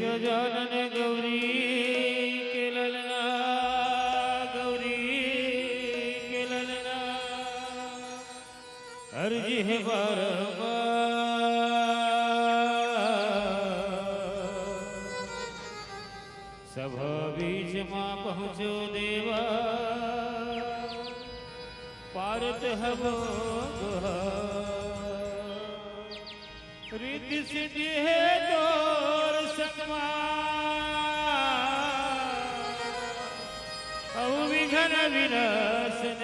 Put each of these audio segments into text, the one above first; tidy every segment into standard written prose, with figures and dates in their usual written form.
गजानन गौरी के ललना, गौरी के ललना, अर्जी है बारंबार, सभा बीच मां पहुँचो देवा, पारत हवो रिद्धि सिद्धि है तोर संगमा, विघन विनाशन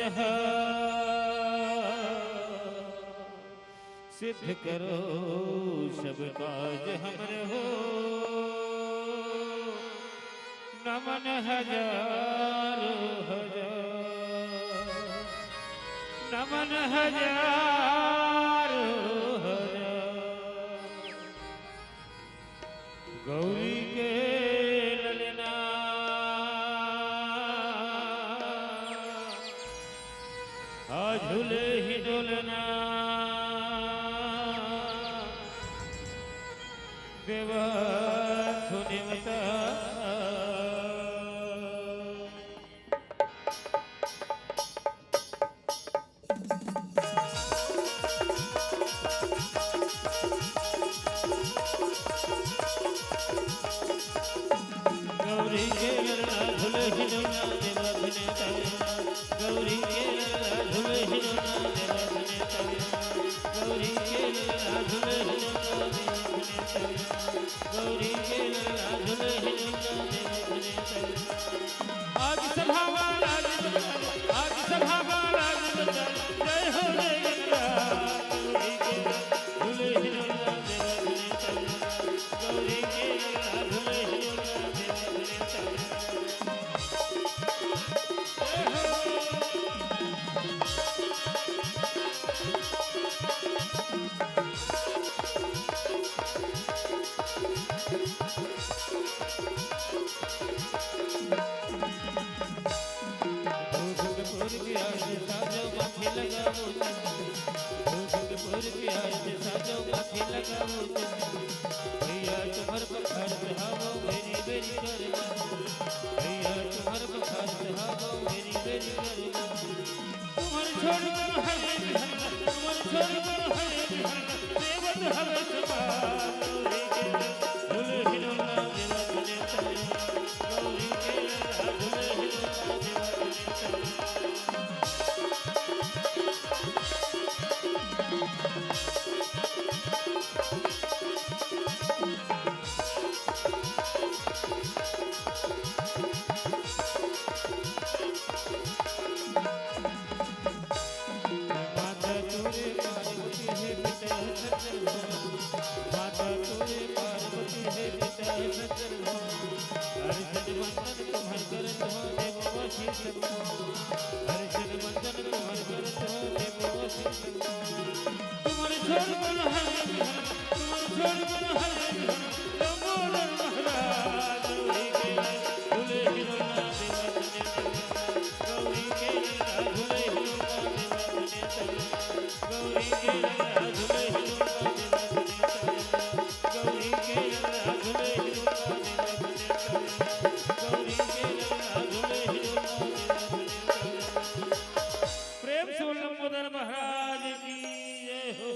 सिद्ध करो सब काज हमरे हो, नमन हजार हजार, नमन हजार हजार, गौरी के ललना, झूले ही डोलना, देवा सुने मता, गौरी के ललना झूले ही डोलना, देवा सुने तवे, गौरी के ललना झूले ही डोलना, देवा सुने तवे, गौरी के ललना झूले ही डोलना, देवा सुने तवे, गौरी के ललना झूले ही डोलना, देवा सुने तवे। आज सभा वाला आज सभा वाला जय हो जय गंगा, गौरी के झूले ही डोलना, देवा सुने तवे, गौरी के ललना झूले ही डोलना, देवा सुने तवे। भैया तुम्हार बखार हावो मेरी बेरी करना, भैया तुम्हार बखार हावो मेरी बेरी करना, तुम्हार छोड़ कर हरे तुम्हार छोड़ कर हरे देवत हवे सपा। माता तोरे पार्वती है पिता है शंकर हर्षद वंदन तुम्हार करत हो देववासी सब हर्षद वंदन तुम्हार करत हो देववासी सब तुम्हारे छोड़ बन हर तुम्हारे छोड़ बन हर लंबोदर महाराज गौरी के झूले हिरोना देवा बने गौरी के झूले हिरोना देवा बने गौरी के झूले हिरोना देवा बने गौरी के झूले हिरोना देवा बने गौरी के झूले हिरोना देवा बने प्रेम से लंबोदर महाराज की जय हो।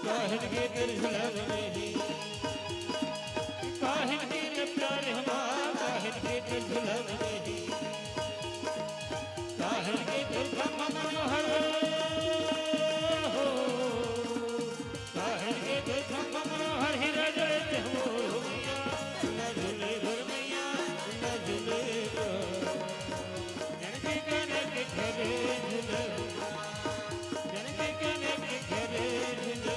काहिन के दिल झुलावे काहिन के प्यार हमारा काहिन के दिल झुलावे काहिन के दिल मनोहर हो काहिन के दिल मनोहर हीरा जड़ते हो न झूले घर मैया न झूले जनके कने के घरे झूले जनके कने के घरे झूले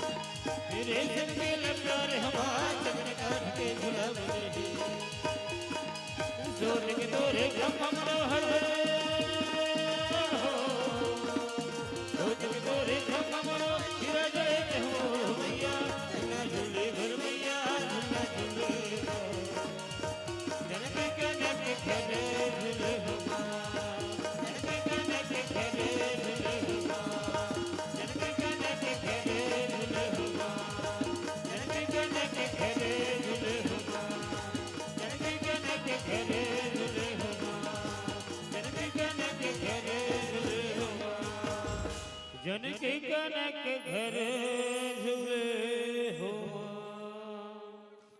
रेशम के प्यार हमारा चमन काट के झुलावे जोर के तोरे ब्रह्म मनोहर हो जोर के तोरे ब्रह्म मनोहर हीरा जड़ते हो मैया न झूले घर मैया न झूले जनके कने के घरे झूले हो जनके कने के घरे झूले हो जनके कने के घरे झूले हो जनके कने के घरे झूले हो जनके कने के घरे झूले हो जनके कने के घरे झूले हो जनके कने के घरे झूले